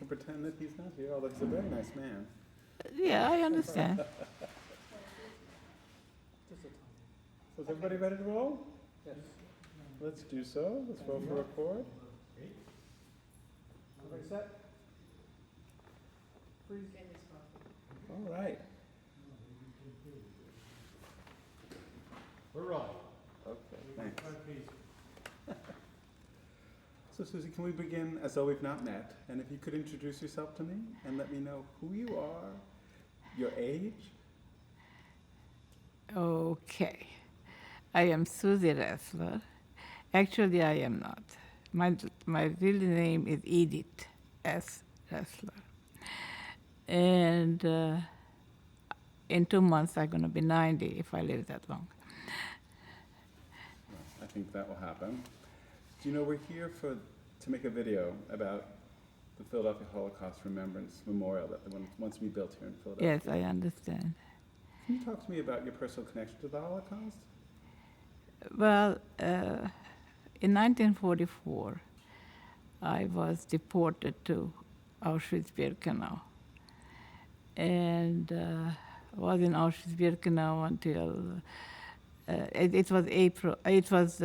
can pretend that he's not here, although he's a very nice man. Yeah, I understand. So is everybody ready to roll? Yes. Let's do so. Let's roll for record. Everybody set? Freeze. All right. We're rolling. Okay, thanks. So Suzy, can we begin as though we've not met? And if you could introduce yourself to me and let me know who you are, your age. Okay. I am Suzy Ressler. Actually, I am not. My real name is Edith S. Ressler. And in 2 months, I'm going to be 90 if I live that long. I think that will happen. Do you know we're here to make a video about the Philadelphia Holocaust Remembrance Memorial that wants to be built here in Philadelphia? Yes, I understand. Can you talk to me about your personal connection to the Holocaust? Well, in 1944, I was deported to Auschwitz-Birkenau. And was in Auschwitz-Birkenau until it was April. It was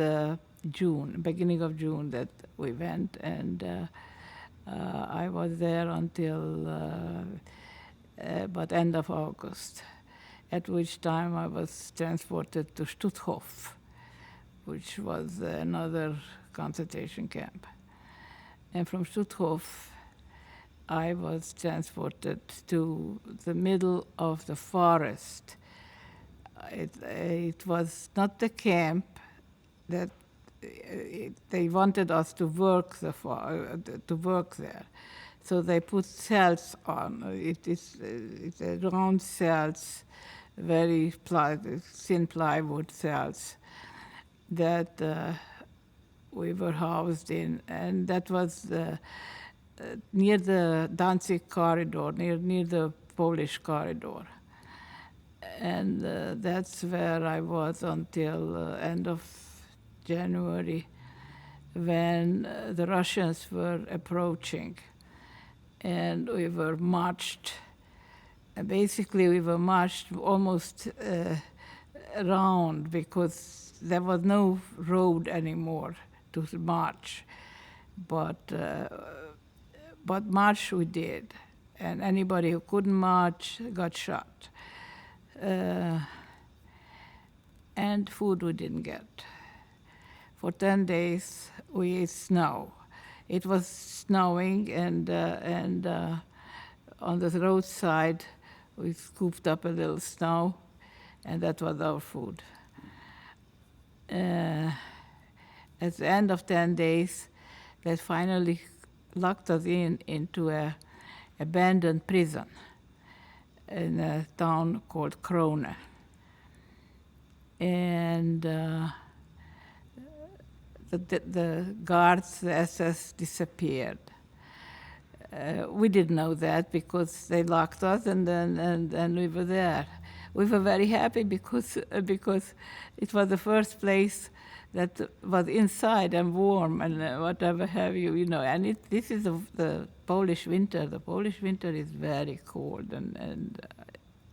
June, beginning of June that we went, and I was there until about end of August, at which time I was transported to Stutthof, which was another concentration camp. And from Stutthof, I was transported to the middle of the forest. It was not the camp that they wanted us to work to work there, so they put cells on. It's round cells, very thin plywood cells that we were housed in, and that was near the Danzig corridor, near the Polish corridor. And that's where I was until end of January, when the Russians were approaching. And we were marched, basically we were marched almost around, because there was no road anymore to march. But march we did, and anybody who couldn't march got shot. And food we didn't get. For 10 days we ate snow. It was snowing, and on the roadside we scooped up a little snow, and that was our food. At the end of 10 days, they finally locked us into a abandoned prison in a town called Krone. And the guards, the SS, disappeared. We didn't know that because they locked us, and then we were there. We were very happy because it was the first place that was inside and warm and whatever have you, And this is the Polish winter. The Polish winter is very cold and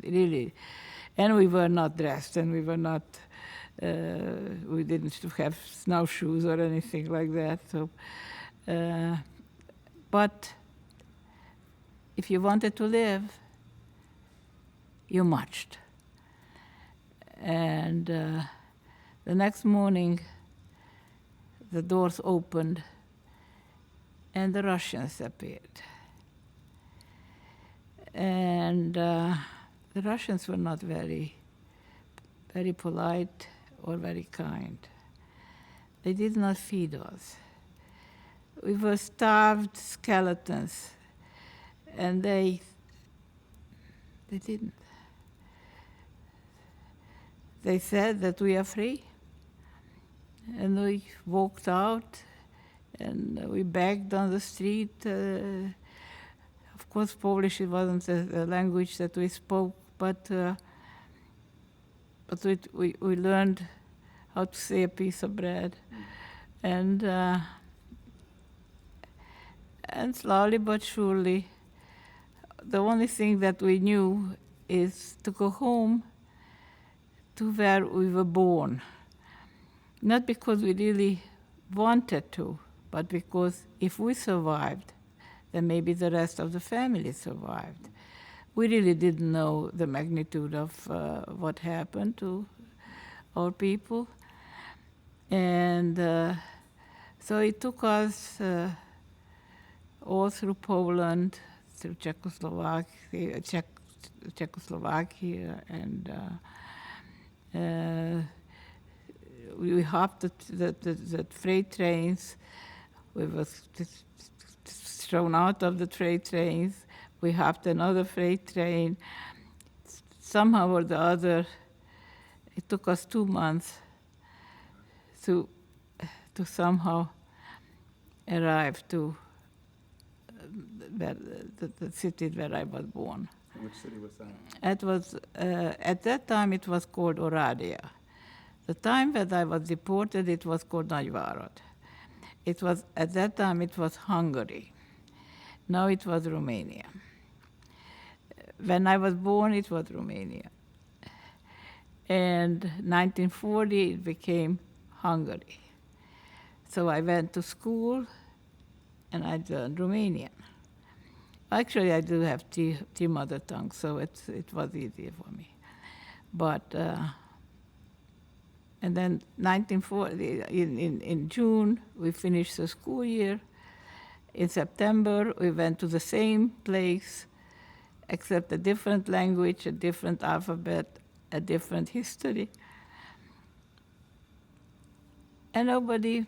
really, and we were not dressed, and we were not. We didn't have snowshoes or anything like that. So, but if you wanted to live, you marched. And the next morning, the doors opened, and the Russians appeared. And the Russians were not very polite or very kind. They did not feed us. We were starved skeletons, and they didn't. They said that we are free, and we walked out, and we begged on the street. Of course, Polish, it wasn't the language that we spoke, but we learned how to say a piece of bread. And And slowly but surely, the only thing that we knew is to go home to where we were born. Not because we really wanted to, but because if we survived, then maybe the rest of the family survived. We really didn't know the magnitude of what happened to our people. And so it took us all through Poland, through Czechoslovakia, and we hopped the freight trains. We were thrown out of the freight trains. We hopped another freight train. Somehow or the other, it took us 2 months to somehow arrive to the city where I was born. And which city was that? It was at that time it was called Oradea. The time that I was deported, it was called Nagyvárad. It was at that time it was Hungary. Now it was Romania. When I was born, it was Romania. And 1940 it became Hungary. So I went to school and I learned Romanian. Actually, I do have three mother tongues, so it was easier for me. But and then 1940, in June, we finished the school year. In September, we went to the same place, except a different language, a different alphabet, a different history. And nobody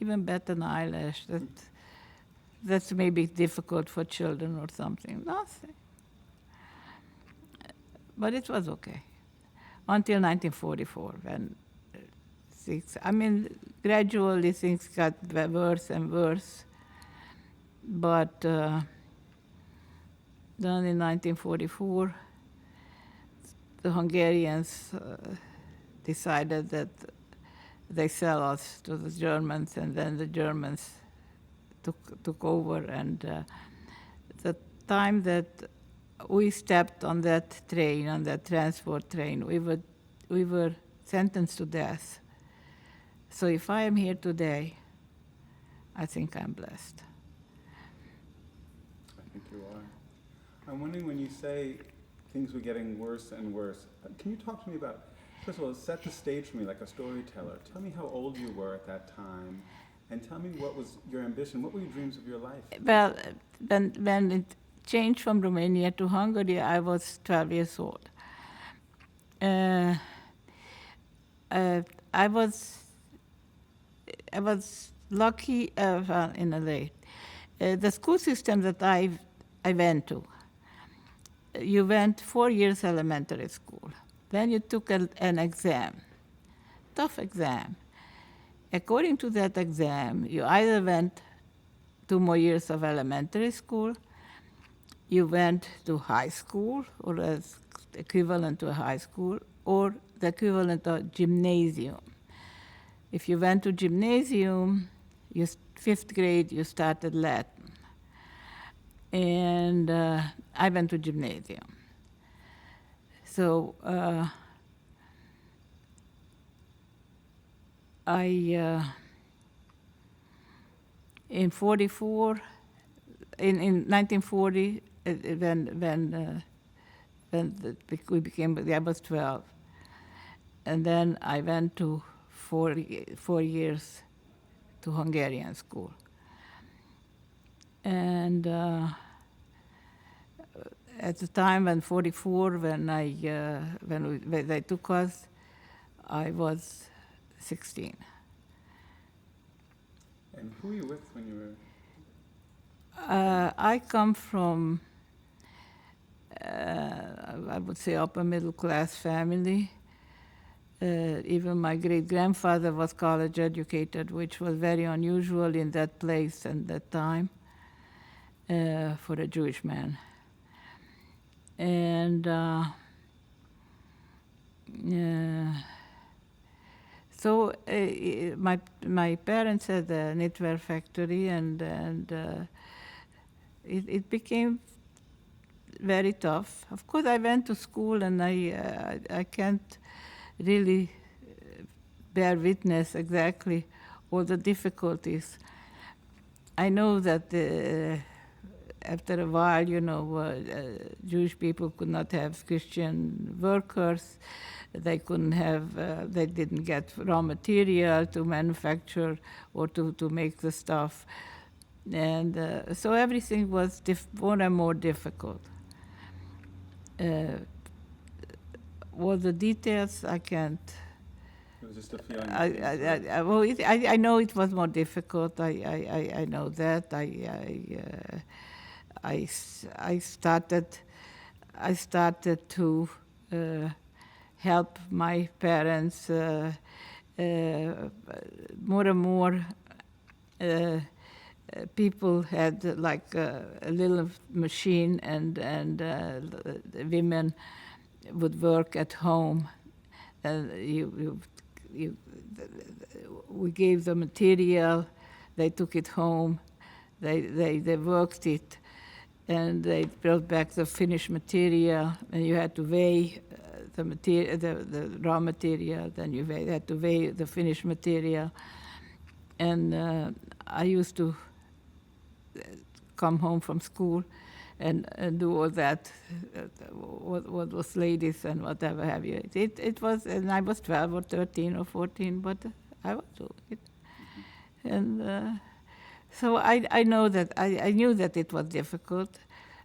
even bat an eyelash. That's maybe difficult for children or something. Nothing. But it was okay. Until 1944, when gradually things got worse and worse. But then in 1944, the Hungarians decided that they sell us to the Germans, and then the Germans took over. And the time that we stepped on that train, on that transport train, we were sentenced to death. So if I am here today, I think I'm blessed. I think you are. I'm wondering, when you say things were getting worse and worse, can you talk to me about, first of all, set the stage for me like a storyteller. Tell me how old you were at that time, and tell me what was your ambition, what were your dreams of your life? Well, when it changed from Romania to Hungary, I was 12 years old. I was lucky in a way. The school system that I went to, you went 4 years elementary school. Then you took an exam, tough exam. According to that exam, you either went 2 more years of elementary school, you went to high school, or as equivalent to a high school, or the equivalent of gymnasium. If you went to gymnasium, 5th grade, you started Latin. And I went to gymnasium. So in 1940, when we became, I was 12, and then I went to 4 years to Hungarian school. And at the time when 44, when they took us, I was 16. And who were you with when you were? I come from, I would say, upper middle class family. Even my great-grandfather was college educated, which was very unusual in that place and that time for a Jewish man. And So my parents had a knitwear factory, and it became very tough. Of course, I went to school, and I can't really bear witness exactly all the difficulties. I know that after a while, Jewish people could not have Christian workers. They couldn't have, they didn't get raw material to manufacture or to make the stuff. And so everything was more and more difficult. All the details I can't. It was just a feeling. Well, I know it was more difficult. I know that. I started to help my parents more and more. People had like a little machine, and the women would work at home. We gave the material, they took it home, they worked it, and they brought back the finished material, and you had to weigh the material, the raw material, then you had to weigh the finished material. And I used to come home from school and do all that, what was ladies and whatever have you. It was, and I was 12 or 13 or 14, but I was doing it. And so I know that, I knew that it was difficult.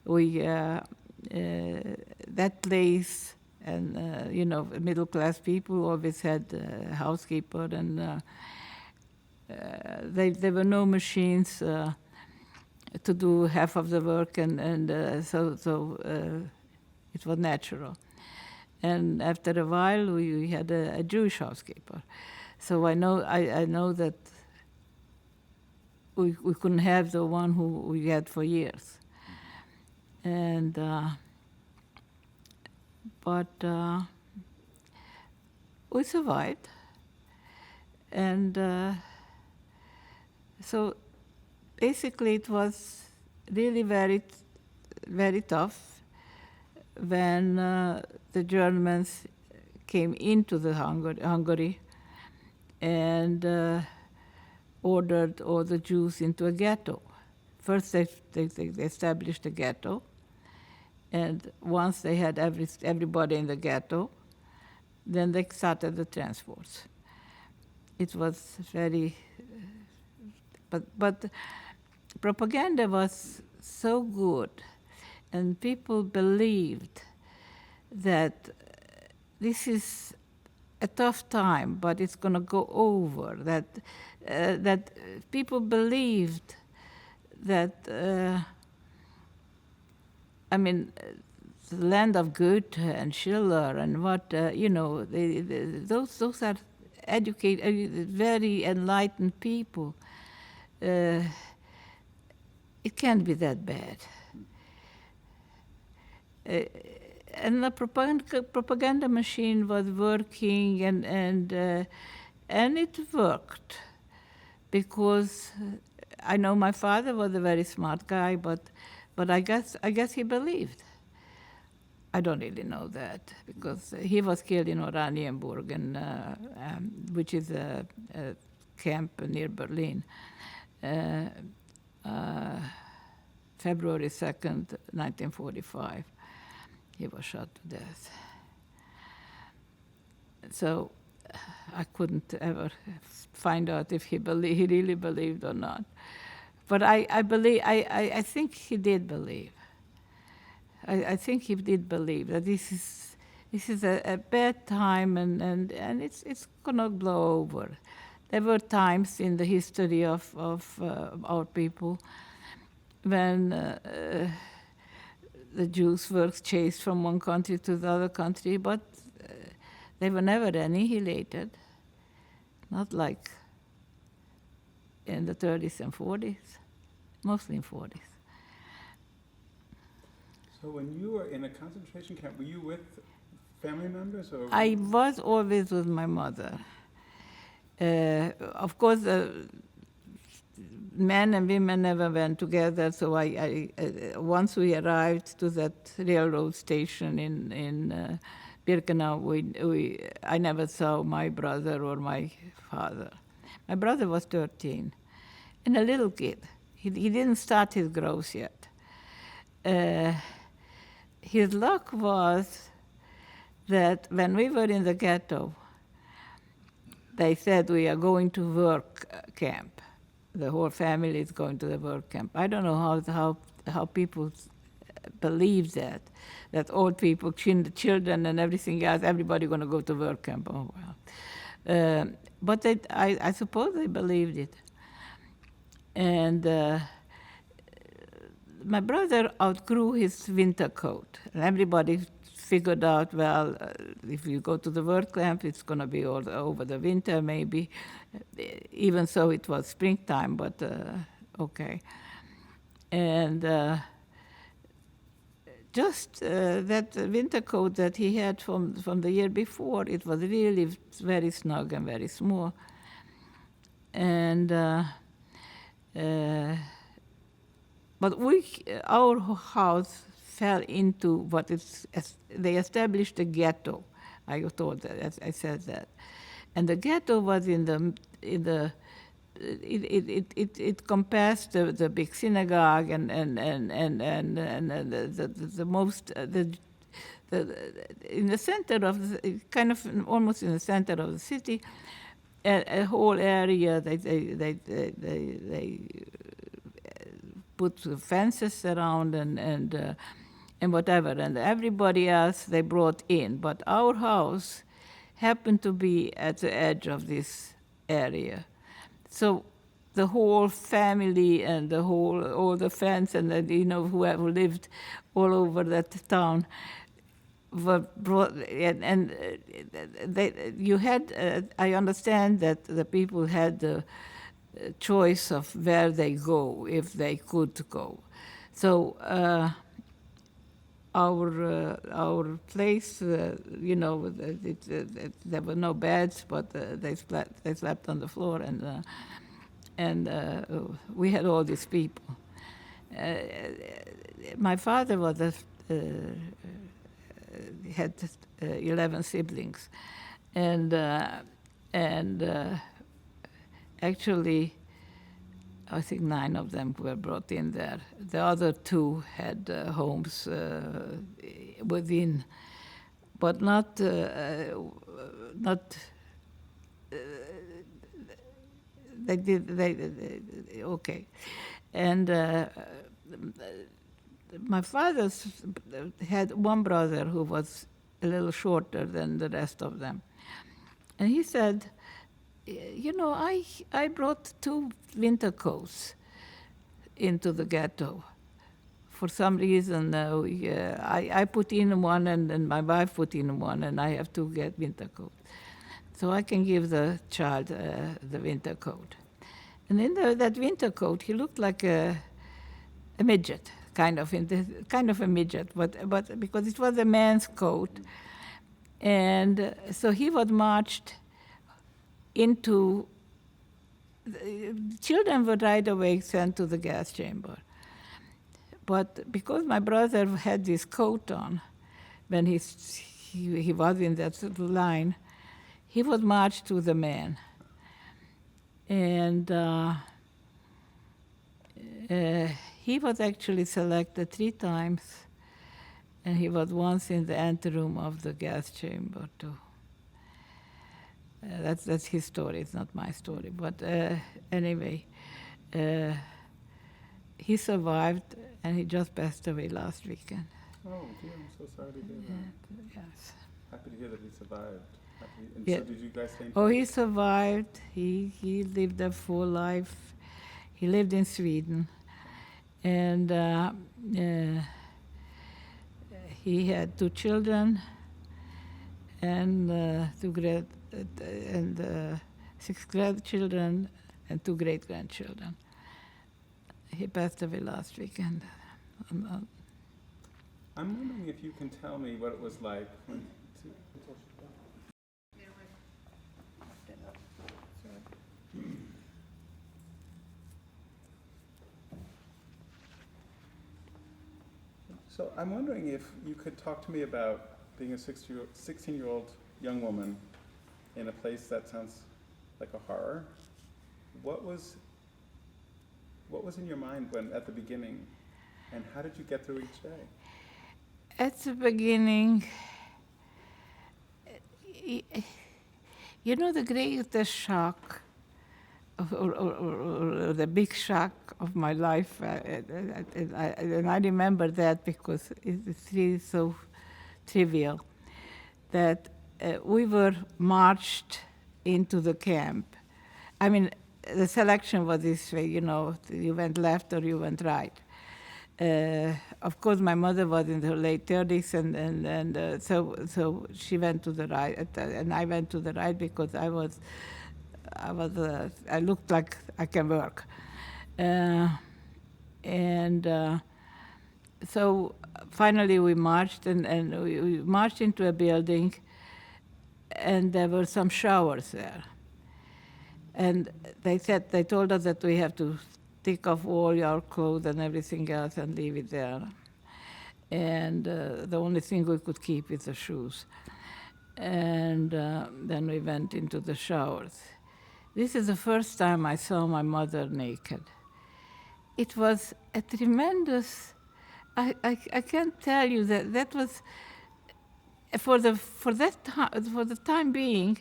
That place, and middle class people always had a housekeeper, and there were no machines to do half of the work, and so it was natural. And after a while, we had a Jewish housekeeper. So I know that we couldn't have the one who we had for years. And but we survived. And so basically it was really very, very tough when the Germans came into the Hungary and ordered all the Jews into a ghetto. First they established a ghetto, and once they had everybody in the ghetto, then they started the transports. It was very, but propaganda was so good, and people believed that this is a tough time, but it's going to go over. That people believed that, the land of Goethe and Schiller and what, those are educated, very enlightened people. It can't be that bad. And the propaganda machine was working, and it worked, because I know my father was a very smart guy, but I guess he believed. I don't really know that, because he was killed in Oranienburg, which is a camp near Berlin, February 2nd, 1945. He was shot to death. So I couldn't ever find out if he really believed or not. But I think he did believe. I think he did believe that this is a bad time, and it's gonna blow over. There were times in the history of our people when the Jews were chased from one country to the other country, but they were never annihilated, not like in the 30s and 40s, mostly in 40s. So when you were in a concentration camp, were you with family members? Or I was always with my mother. Of course, men and women never went together, so once we arrived to that railroad station in Birkenau, I never saw my brother or my father. My brother was 13 and a little kid. He didn't start his growth yet. His luck was that when we were in the ghetto, they said we are going to work camp. The whole family is going to the work camp. I don't know how people believe that old people, children and everything else, everybody going to go to work camp. Oh, well. But I suppose they believed it. And my brother outgrew his winter coat. And everybody figured out, well, if you go to the work camp, it's going to be all over the winter, maybe. Even so, it was springtime, but okay. And just that winter coat that he had from the year before, it was really very snug and very small. And but our house fell into what they established a ghetto. I told that, I said that, and the ghetto was it compassed the big synagogue and the most in the center of kind of almost in the center of the city, a whole area they put fences around and whatever, and everybody else they brought in. But our house happened to be at the edge of this area. So the whole family and all the fans and whoever lived all over that town were brought, and you had, I understand that the people had the choice of where they go, if they could go. So our place, there were no beds, but they slept on the floor, and we had all these people. My father had 11 siblings, and actually, I think 9 of them were brought in there. The other 2 had homes within, but not okay. And my father had one brother who was a little shorter than the rest of them. And he said, I brought 2 winter coats into the ghetto. For some reason, I put in one and my wife put in one, and I have to get winter coats. So I can give the child the winter coat. And in that winter coat, he looked like a midget, kind of a midget, but because it was a man's coat. And so he was marched into, children were right away sent to the gas chamber. But because my brother had this coat on, when he was in that line, he was marched to the man. And he was actually selected 3 times, and he was once in the anteroom of the gas chamber too. That's his story, it's not my story. But anyway, he survived, and he just passed away last weekend. Oh, dear, I'm so sorry to hear that. Yes. Happy to hear that he survived. And Yeah. so did you guys stay in Oh, touch? he survived. He lived a full life. He lived in Sweden, and he had 2 children and 6 grandchildren and 2 great-grandchildren. He passed away last weekend. I'm wondering if you can tell me what it was like when... So I'm wondering if you could talk to me about being a 16-year-old young woman in a place that sounds like a horror. What was in your mind when at the beginning, and how did you get through each day? At the beginning, y- you know, the greatest shock, or the big shock of my life, and I remember that because it's really so trivial, that we were marched into the camp. I mean, the selection was this way, you know, you went left or you went right. Of course, my mother was in her late 30s, and so she went to the right, and I went to the right because I looked like I can work, and so finally we marched, and we marched into a building, and there were some showers there, and they told us that we have to take off all our clothes and everything else and leave it there. And the only thing we could keep is the shoes. And then we went into the showers. This is the first time I saw my mother naked. It was a tremendous, I can't tell you that was, for the time being,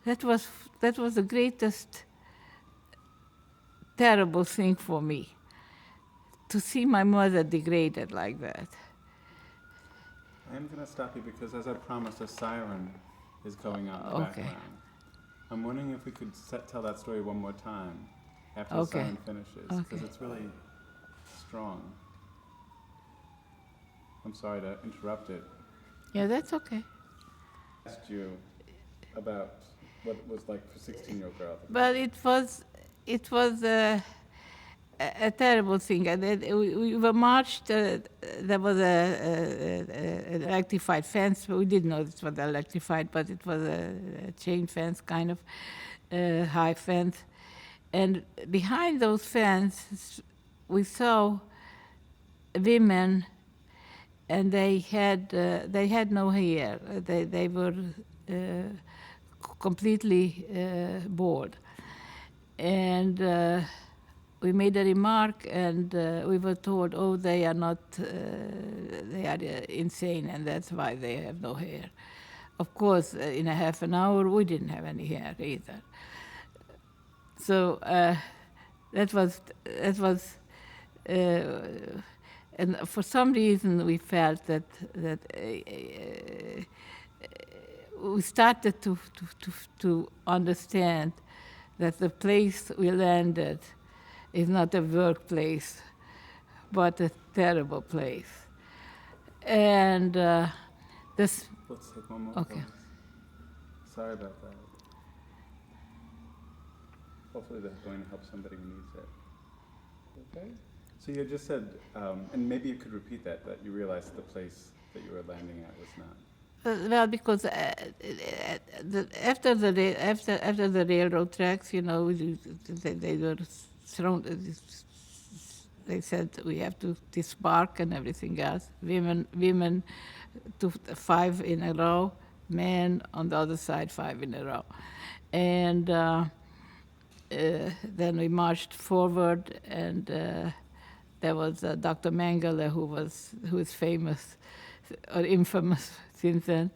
that was the greatest terrible thing for me, to see my mother degraded like that. I'm going to stop you because, as I promised, a siren is going on in the Okay. background. I'm wondering if we could tell that story one more time after Okay. the siren finishes, because Okay. it's really strong. I'm sorry to interrupt it. Yeah, that's okay. I asked you about what it was like for 16-year-old girl. But it was a terrible thing. And then we were marched. There was an electrified fence. We didn't know it was electrified, but it was a chain fence, kind of high fence. And behind those fences, we saw women, and they had no hair. They were completely bald. And we made a remark, and we were told, oh, they are not, they are insane, and that's why they have no hair. Of course, in a half an hour, we didn't have any hair either. So that was, and for some reason we felt that we started to understand that the place we landed is not a workplace, but a terrible place. And this. Let's take one more. Okay. Pause. Sorry about that. Hopefully that's going to help somebody who needs it. Okay? So you just said, and maybe you could repeat that you realized the place that you were landing at was not. Well, because after the railroad tracks, you know, they were surrounded. They said we have to disembark and everything else. Women, 5 in a row. Men on the other side, 5 in a row, and then we marched forward, and there was Dr. Mengele, who is famous or infamous since then,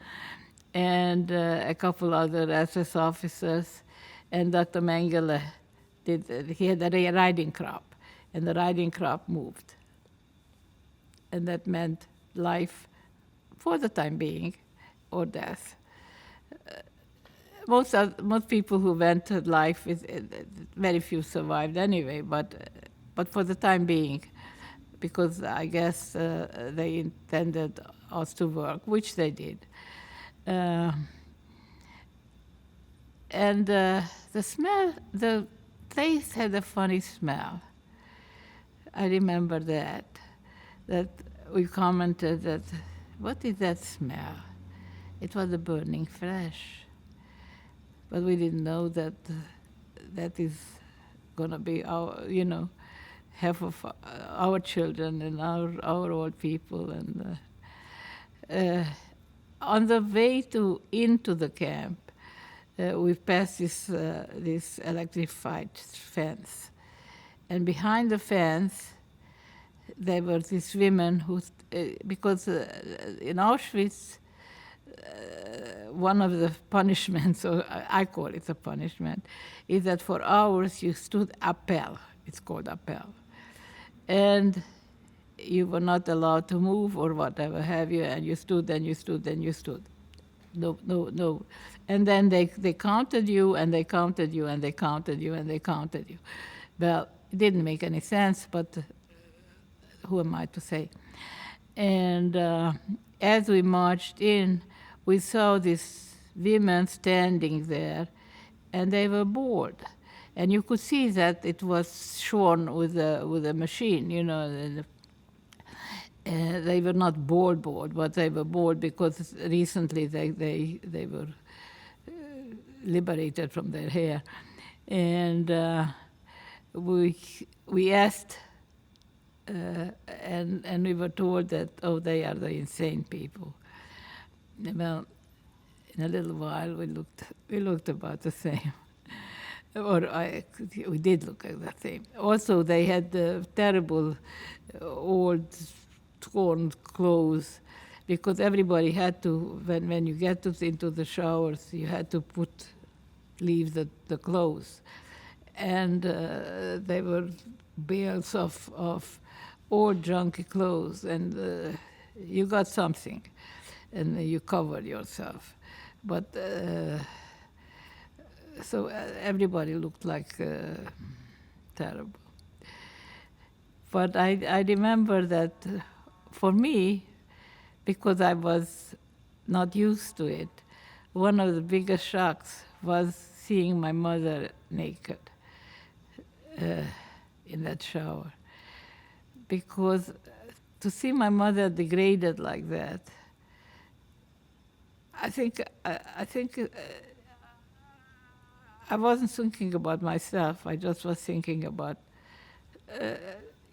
and a couple other SS officers, and Dr. Mengele he had a riding crop, and the riding crop moved, and that meant life for the time being, or death. Most people who went to life, very few survived anyway, but for the time being, because I guess they intended us to work, which they did. And the smell, the place had a funny smell. I remember that we commented that, what is that smell? It was a burning flesh. But we didn't know that that is going to be our, half of our children and our old people. And on the way into the camp, we passed this electrified fence. And behind the fence, there were these women who, because in Auschwitz, one of the punishments, or I call it a punishment, is that for hours you stood appel. It's called appel. And you were not allowed to move or whatever have you, and you stood and you stood and you stood. No. And then they counted you, and they counted you, and they counted you, and they counted you. Well, it didn't make any sense, but who am I to say? And as we marched in, we saw these women standing there, and they were bored. And you could see that it was shorn with a machine, you know. And they were not bored, but they were bored because recently they were liberated from their hair. And we asked, and we were told that, oh, they are the insane people. Well, in a little while we looked about the same. We did look at the same. Also, they had the terrible old torn clothes, because everybody had to, when you get into the showers, you had to leave the clothes. And they were bales of old junky clothes, and you got something, and you covered yourself. But so everybody looked like terrible. But I remember that for me, because I was not used to it, one of the biggest shocks was seeing my mother naked in that shower. Because to see my mother degraded like that, I think I wasn't thinking about myself. I just was thinking about.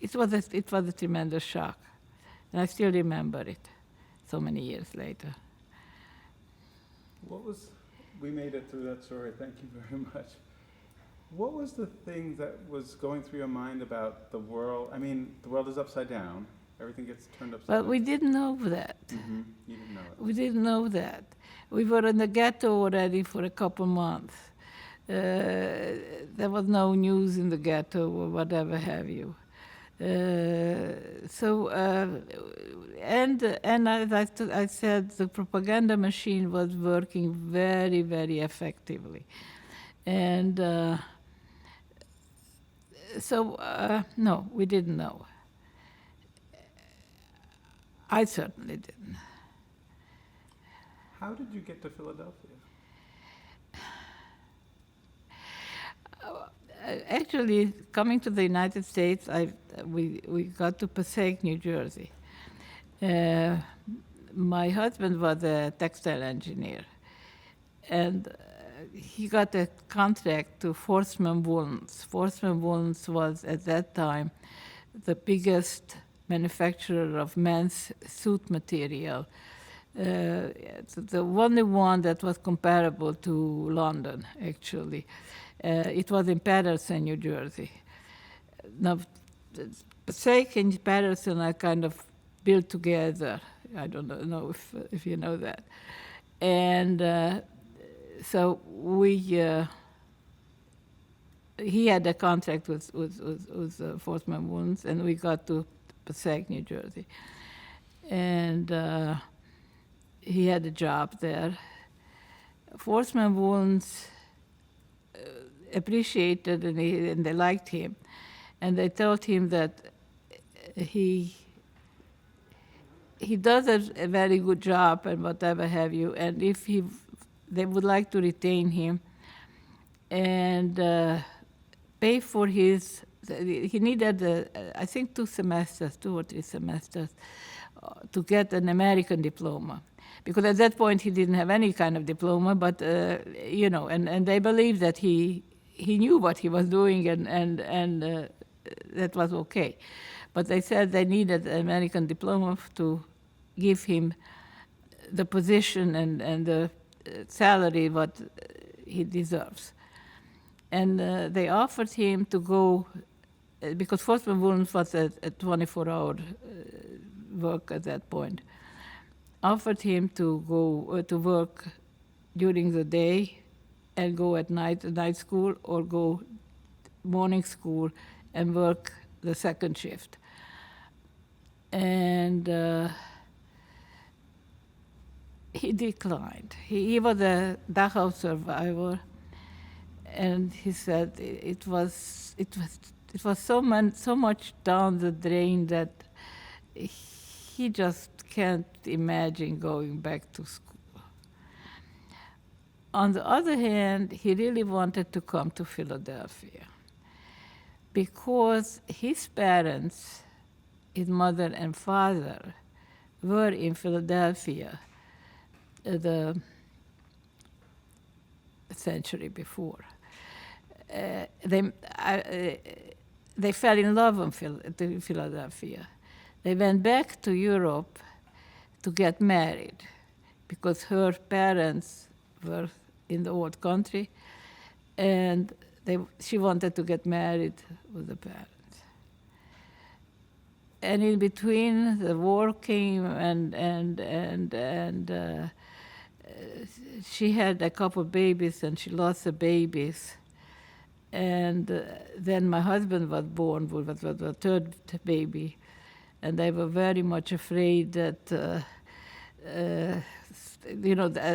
It was a tremendous shock, and I still remember it, so many years later. We made it through that story. Thank you very much. What was the thing that was going through your mind about the world? I mean, the world is upside down. Everything gets turned upside down. But we didn't know that. Mm-hmm. You didn't know it. We didn't know that. We were in the ghetto already for a couple months. There was no news in the ghetto or whatever have you. And as I said, the propaganda machine was working very, very effectively. And no, we didn't know. I certainly didn't. How did you get to Philadelphia? Actually, coming to the United States, we got to Passaic, New Jersey. My husband was a textile engineer, and he got a contract to Fortman Wound. Fortman Wound was, at that time, the biggest manufacturer of men's suit material. The only one that was comparable to London, actually. It was in Patterson, New Jersey. Now, Passaic and Patterson are kind of built together. I don't know if you know that. And so he had a contract with Fortman Wounds, and we got to Passaic, New Jersey. And he had a job there. Fortman Wounds appreciated and they liked him, and they told him that he does a very good job and whatever have you, and if they would like to retain him and pay for his. He needed, I think, 2 or 3 semesters to get an American diploma. Because at that point he didn't have any kind of diploma, but and they believed that he knew what he was doing, and that was okay. But they said they needed an American diploma to give him the position and the salary what he deserves. And they offered him to go, because Fortman Wound was a 24-hour work at that point, offered him to go to work during the day and go at night school, or go morning school and work the second shift. And he declined. He was a Dachau survivor, and he said it was so much down the drain that he just can't imagine going back to school. On the other hand, he really wanted to come to Philadelphia because his parents, his mother and father, were in Philadelphia the century before. They fell in love in Philadelphia. They went back to Europe to get married because her parents were in the old country, and she wanted to get married with the parents. And in between, the war came, and she had a couple of babies, and she lost the babies. And then my husband was born, was the third baby, and they were very much afraid that,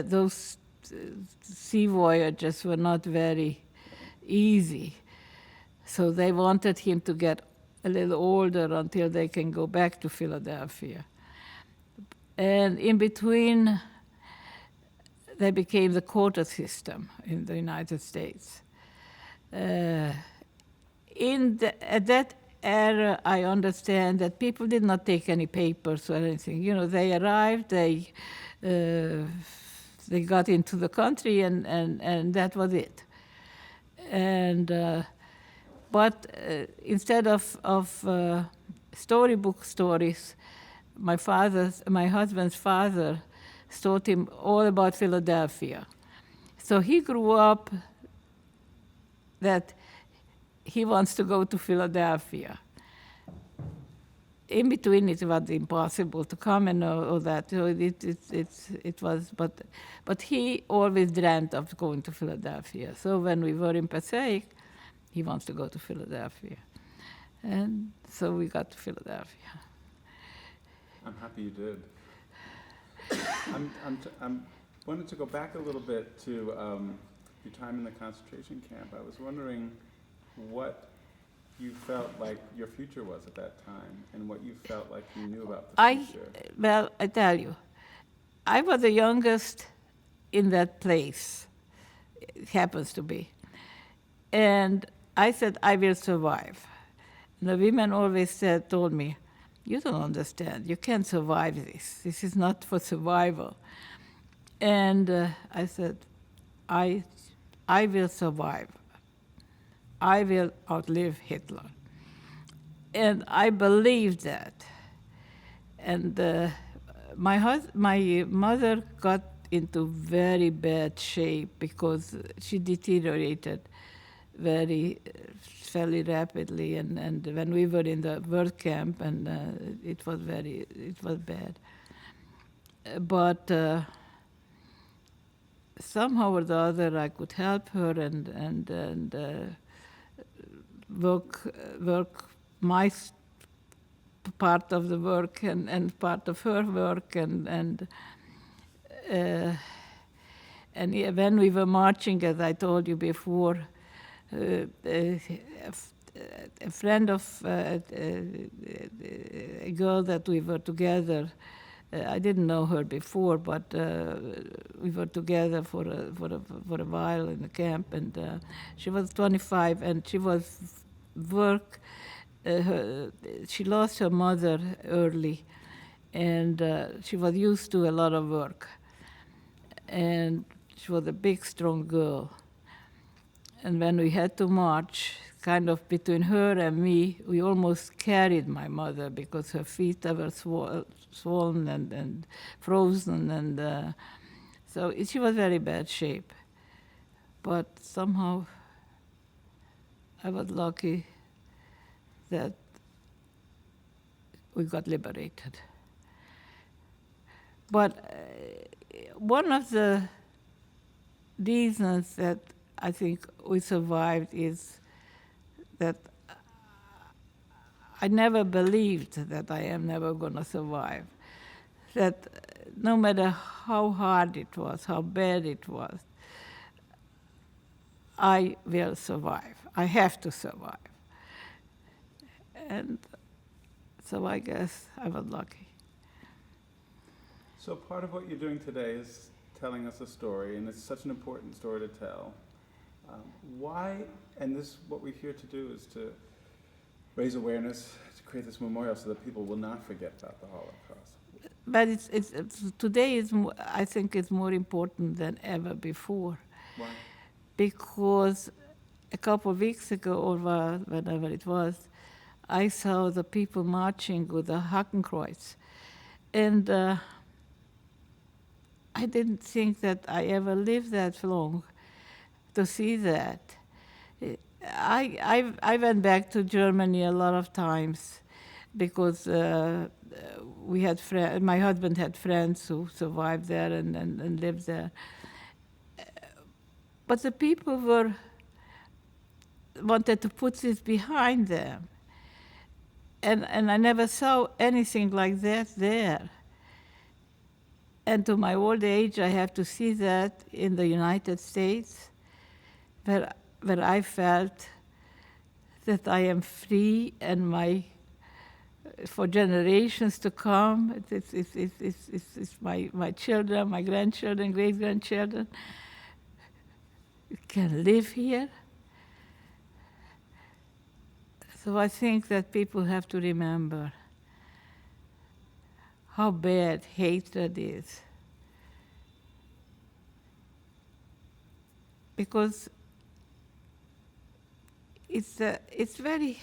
those sea voyages were not very easy. So they wanted him to get a little older until they can go back to Philadelphia. And in between, they became the quota system in the United States. At that era, I understand that people did not take any papers or anything. They arrived, they got into the country, and that was it. And but instead of storybook stories, my husband's father taught him all about Philadelphia. So he grew up that he wants to go to Philadelphia. In between, it was impossible to come and all that. So it was, but he always dreamt of going to Philadelphia. So when we were in Passaic, he wants to go to Philadelphia, and so we got to Philadelphia. I'm happy you did. I'm wanted to go back a little bit to your time in the concentration camp. I was wondering what you felt like your future was at that time, and what you felt like you knew about the future. Well, I tell you, I was the youngest in that place. It happens to be. And I said, I will survive. And the women always told me, you don't understand. You can't survive this. This is not for survival. And I said, I will survive. I will outlive Hitler. And I believed that. And my mother got into very bad shape because she deteriorated fairly rapidly, and when we were in the work camp, and it was bad. But somehow or the other, I could help her and work my part of the work and part of her work, and when we were marching, as I told you before, a friend of a girl that we were together. I didn't know her before, but we were together for a while in the camp, and she was 25, and she was work. She lost her mother early, and she was used to a lot of work, and she was a big, strong girl. And when we had to march, kind of between her and me, we almost carried my mother because her feet were swollen and frozen, and so she was very bad shape. But somehow I was lucky that we got liberated. But one of the reasons that I think we survived is that I never believed that I am never going to survive. That no matter how hard it was, how bad it was, I will survive. I have to survive. And so I guess I was lucky. So part of what you're doing today is telling us a story, and it's such an important story to tell. Why, and this, what we're here to do is to raise awareness, to create this memorial so that people will not forget about the Holocaust. But today is, I think, it's more important than ever before. Why? Because a couple of weeks ago, or whenever it was, I saw the people marching with the Hakenkreuz. And I didn't think that I ever lived that long to see that. I went back to Germany a lot of times because we had my husband had friends who survived there and lived there. But the people wanted to put this behind them. And I never saw anything like that there. And to my old age, I have to see that in the United States, where I felt that I am free, and for generations to come, it's my children, my grandchildren, great-grandchildren can live here. So I think that people have to remember how bad hatred is. Because it's very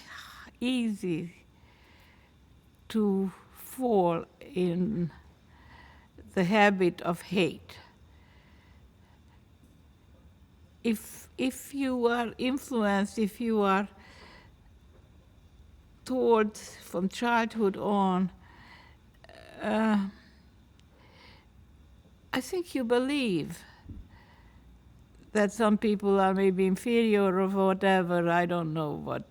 easy to fall in the habit of hate. If you are influenced, if you are taught from childhood on, I think you believe that some people are maybe inferior or whatever. I don't know what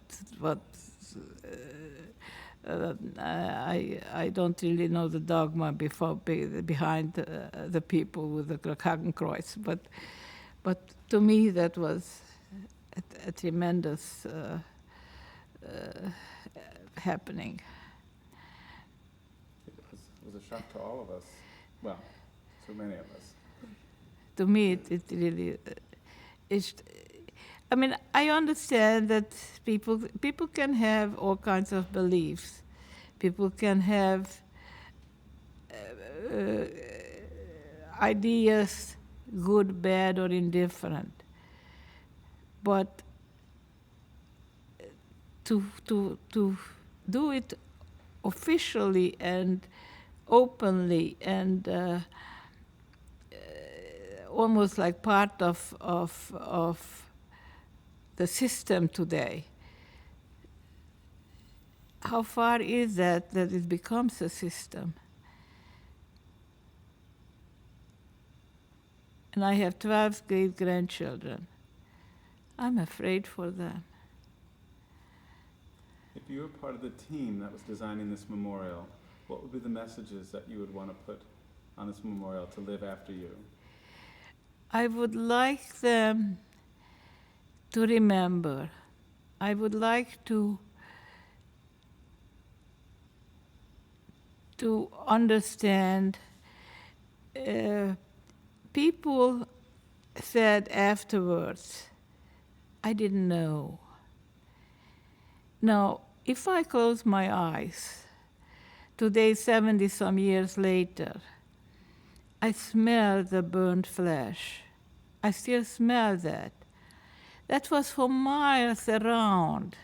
I don't really know the dogma behind the people with the Hakenkreuz, but to me that was a tremendous happening. It was a shock to all of us. Well, so many of us. To me, it really is. I mean, I understand that people can have all kinds of beliefs. People can have ideas, good, bad, or indifferent. But to do it officially and openly and almost like part of the system today, how far is that it becomes a system? And I have 12 great-grandchildren. I'm afraid for them. If you were part of the team that was designing this memorial, what would be the messages that you would want to put on this memorial to live after you? I would like them to remember. I would like to understand. People said afterwards, I didn't know. Now, if I close my eyes, today, 70-some years later, I smell the burnt flesh. I still smell that. that was for miles around.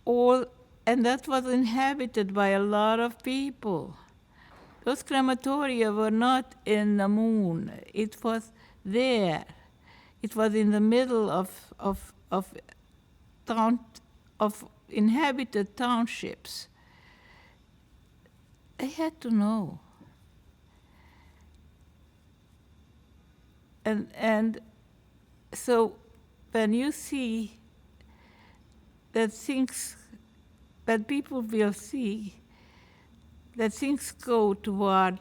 And that was inhabited by a lot of people. Those crematoria were not in the moon. It was there. It was in the middle of inhabited townships. I had to know. And so when you see that people will see that things go toward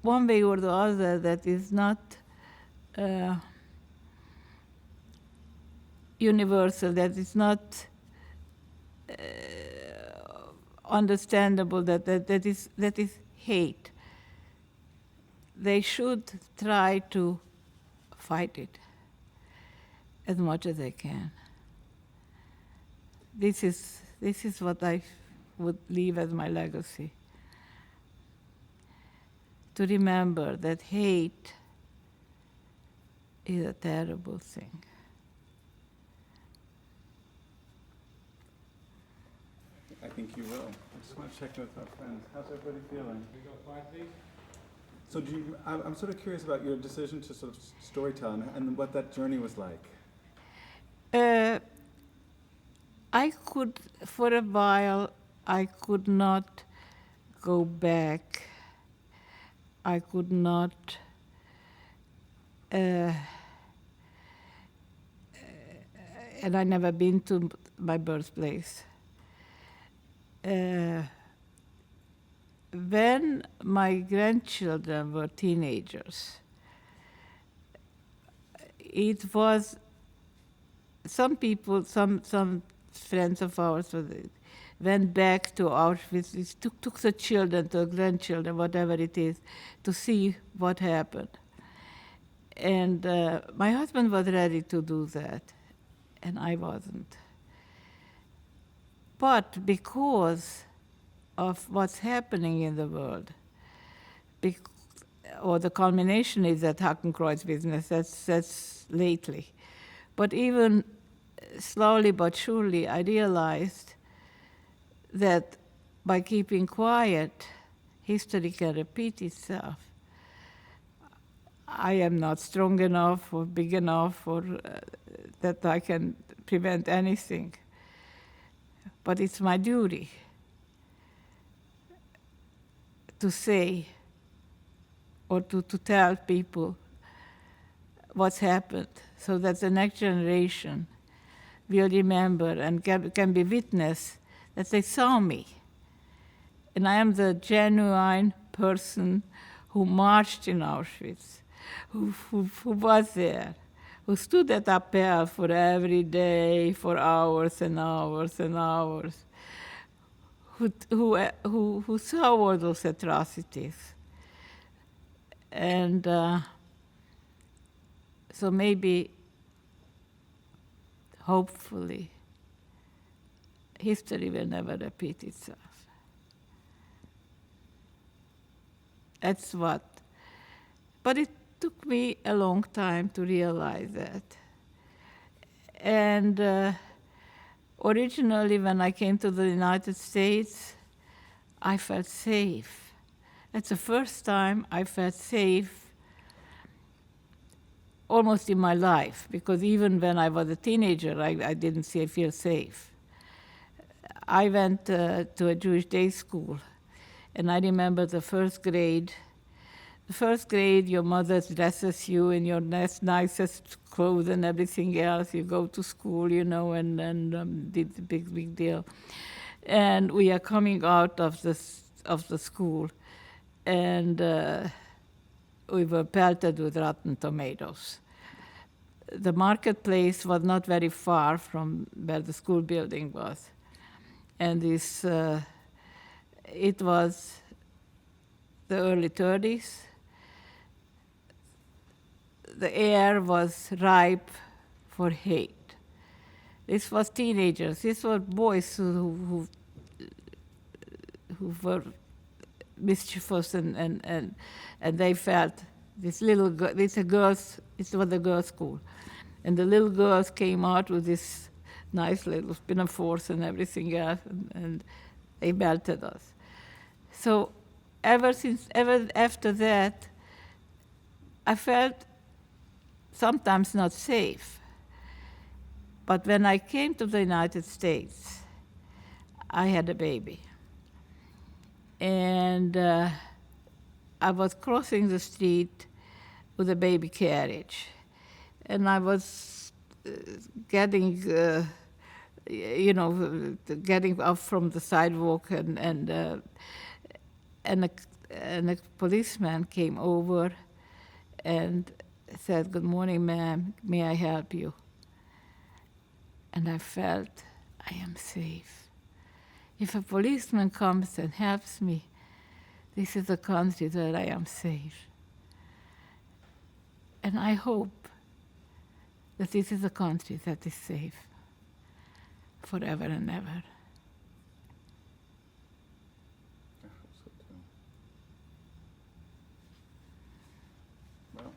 one way or the other that is not universal, that is not understandable, that is hate. They should try to fight it as much as they can. This is what I would leave as my legacy. To remember that hate is a terrible thing. I think you will. I just want to check with our friends. How's everybody feeling? We go 5, please. So I'm sort of curious about your decision to sort of storytell and what that journey was like. I could, for a while, I could not go back. I could not and I never been to my birthplace. When my grandchildren were teenagers, it was some friends of ours went back to Auschwitz, took the children, the grandchildren, whatever it is, to see what happened. And my husband was ready to do that, and I wasn't. But because of what's happening in the world, or the culmination is that Hakenkreuz business, that's lately. But even slowly but surely, I realized that by keeping quiet, history can repeat itself. I am not strong enough or big enough or that I can prevent anything. But it's my duty to say or to tell people what's happened so that the next generation will remember and can be witness that they saw me. And I am the genuine person who marched in Auschwitz, who was there, who stood at Appel for every day, for hours and hours and hours, who saw all those atrocities. And so maybe, hopefully, history will never repeat itself. That's what. But it took me a long time to realize that. And originally, when I came to the United States, I felt safe. That's the first time I felt safe almost in my life, because even when I was a teenager, I didn't feel safe. I went to a Jewish day school, and I remember the first grade. The first grade, your mother dresses you in your nicest clothes and everything else. You go to school, and did the big deal. And we are coming out of the school, and we were pelted with rotten tomatoes. The marketplace was not very far from where the school building was. And it was the early 30s. The air was ripe for hate. This was teenagers. These were boys who were mischievous, and they felt this little girl, it's a girls, it was a girls' school. And the little girls came out with this nice little pinafores and everything else, and they belted us. So ever after that, I felt sometimes not safe. But when I came to the United States, I had a baby. And I was crossing the street with a baby carriage. And I was getting, getting up from the sidewalk, and a policeman came over and said, "Good morning, ma'am, may I help you?" And I felt I am safe. If a policeman comes and helps me, this is a country that I am safe. And I hope that this is a country that is safe forever and ever. I hope so too. Well,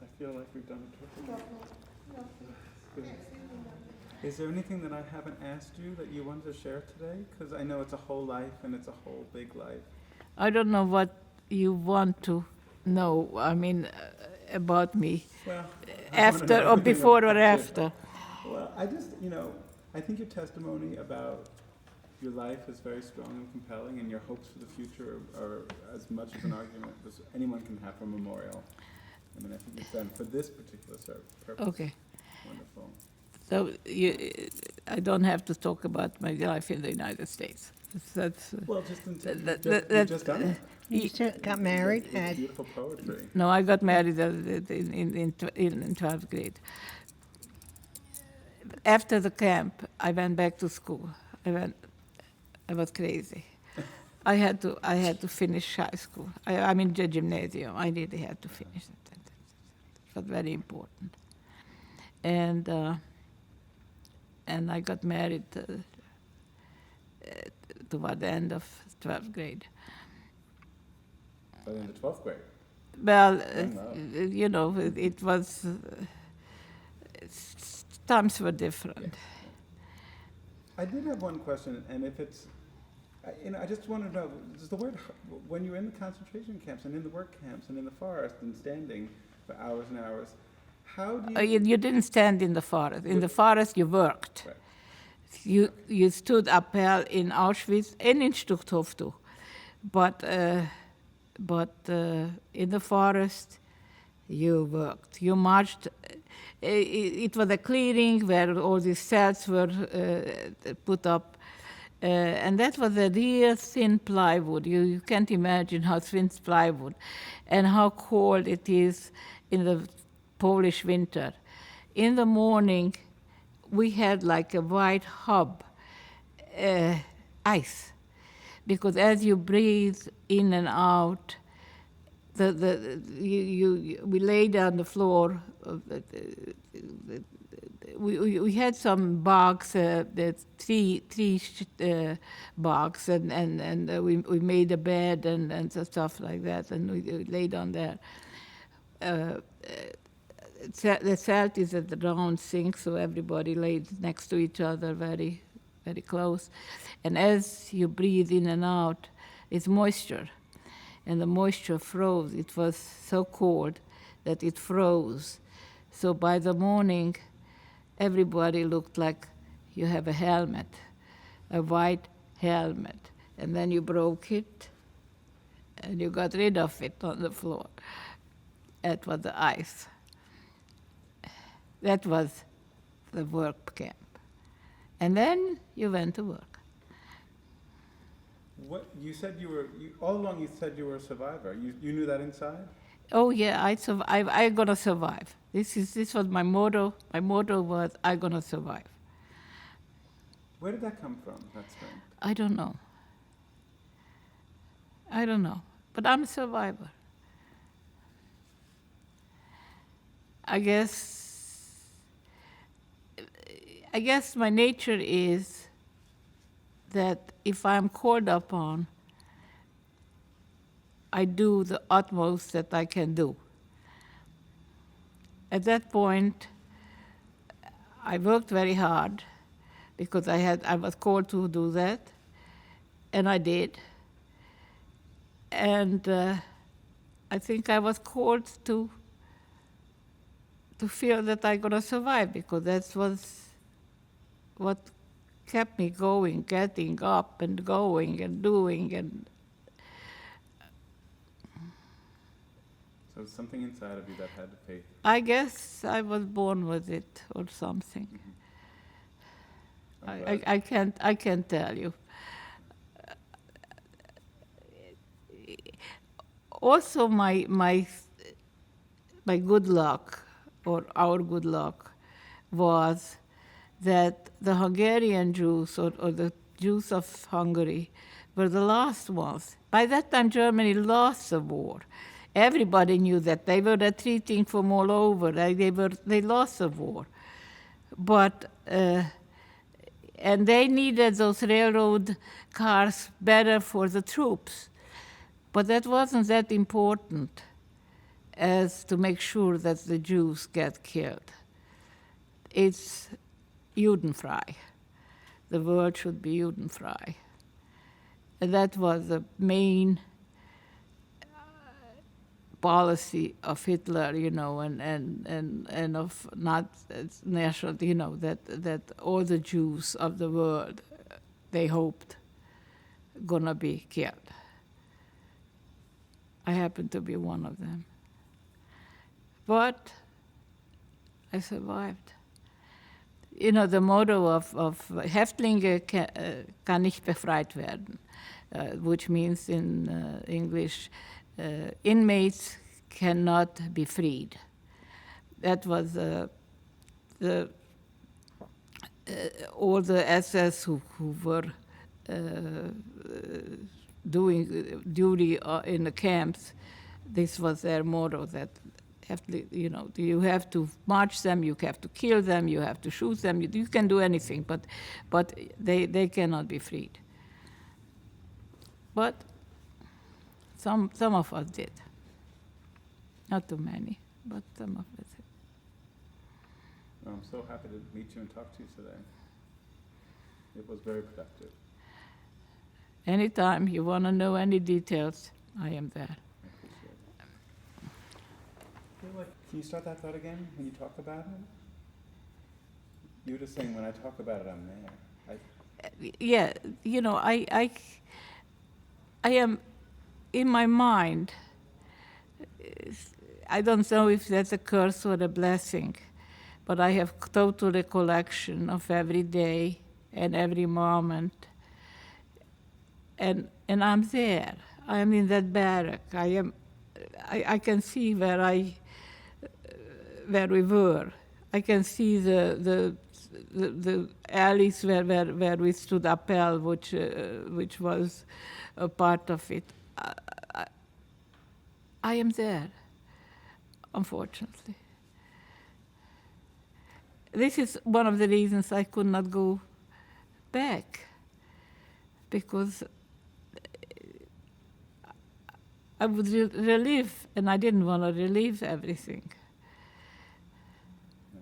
I feel like we've done a terrific job. Is there anything that I haven't asked you that you wanted to share today? Because I know it's a whole life and it's a whole big life. I don't know what you want to know, about me, Well, after or before or after. Well, I just, I think your testimony about your life is very strong and compelling, and your hopes for the future are as much of an argument as anyone can have for a memorial. I think it's done for this particular purpose. Okay. Wonderful. So I don't have to talk about my life in the United States. That's, Well, just until that- you've just done it. You still got married, It's had, beautiful poetry. no, I got married in 12th grade. After the camp, I went back to school. I was crazy. I had to finish high school. The gymnasium. I really had to finish it. It was very important. And I got married toward the end of 12th grade. But in the 12th grade. Well, Wow. it was, times were different. Yeah. I did have one question, and if it's, I just want to know, does the word, when you're in the concentration camps and in the work camps and in the forest and standing for hours and hours, how do you... You didn't stand in the forest. In the forest, you worked. Right. You stood appel in Auschwitz and in Stutthof too. But in the forest, you worked. You marched. It was a clearing where all these cells were put up. And that was a real thin plywood. You can't imagine how thin plywood and how cold it is in the Polish winter. In the morning, we had like a white hub, ice, because as you breathe in and out, we laid on the floor. We had some box, the three box, and we made a bed and stuff like that, and we laid on there. The celt is at the round sink, so everybody laid next to each other, very, very close. And as you breathe in and out, it's moisture, and the moisture froze. It was so cold that it froze. So by the morning, everybody looked like you have a helmet, a white helmet, and then you broke it, and you got rid of it on the floor. That was the ice. That was the work camp. And then you went to work. What you said all along you said you were a survivor. You knew that inside? Oh yeah, I'm gonna survive. This was my motto. My motto was, I'm gonna survive. Where did that come from, that strength? I don't know. But I'm a survivor. I guess my nature is that if I'm called upon, I do the utmost that I can do. at that point, I worked very hard because I was called to do that, and I did. And I think I was called to feel that I'm gonna survive, because that was what kept me going, getting up and going and doing. And So it's something inside of you that had the faith. I guess I was born with it or something. I'm glad. I can't tell you. Also, my good luck, or our good luck, was that the Hungarian Jews, or the Jews of Hungary, were the last ones. By that time, Germany lost the war. Everybody knew that. They were retreating from all over. They lost the war. But and they needed those railroad cars better for the troops. But that wasn't that important as to make sure that the Jews get killed. It's Judenfrei. The word should be Judenfrei. And that was the main policy of Hitler, and of not national, that all the Jews of the world, they hoped, gonna be killed. I happen to be one of them. But I survived. The motto of Häftlinge kann nicht befreit werden, which means in English, inmates cannot be freed. That was all the SS who were doing duty in the camps. This was their motto, that you have to march them, you have to kill them, you have to shoot them. You can do anything, but they cannot be freed. But some of us did. Not too many, but some of us did. I'm so happy to meet you and talk to you today. It was very productive. Anytime you want to know any details, I am there. I appreciate it. Can you start that thought again when you talk about it? You were just saying, when I talk about it, I'm there. Yeah, I am in my mind. I don't know if that's a curse or a blessing, but I have total recollection of every day and every moment. And I'm there. I am in that barrack. I can see where we were. I can see the alleys where we stood Appel, which was a part of it. I am there, unfortunately. This is one of the reasons I could not go back, because I would relive, and I didn't want to relive everything. Yeah.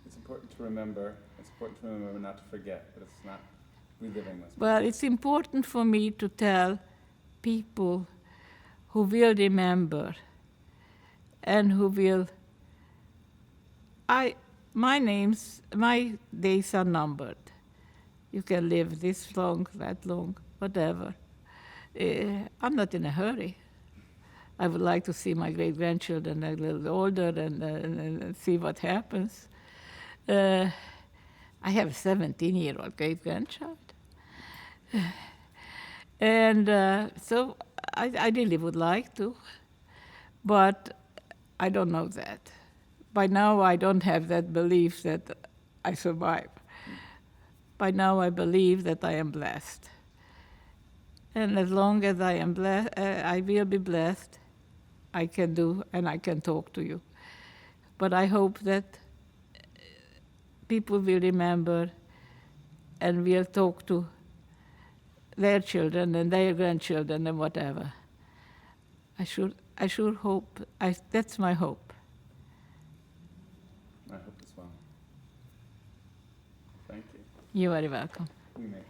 It's important to remember. It's important to remember not to forget, but it's not reliving this. Well, it's important for me to tell people who will remember and who will. My days are numbered. You can live this long, that long, whatever. I'm not in a hurry. I would like to see my great-grandchildren a little older and see what happens. I have a 17-year-old great-grandchild. And so I really would like to, but I don't know that. By now, I don't have that belief that I survive. By now, I believe that I am blessed. And as long as I am blessed, I will be blessed, I can do and I can talk to you. But I hope that people will remember and will talk to their children and their grandchildren and whatever. I sure hope. That's my hope. You are very welcome. We make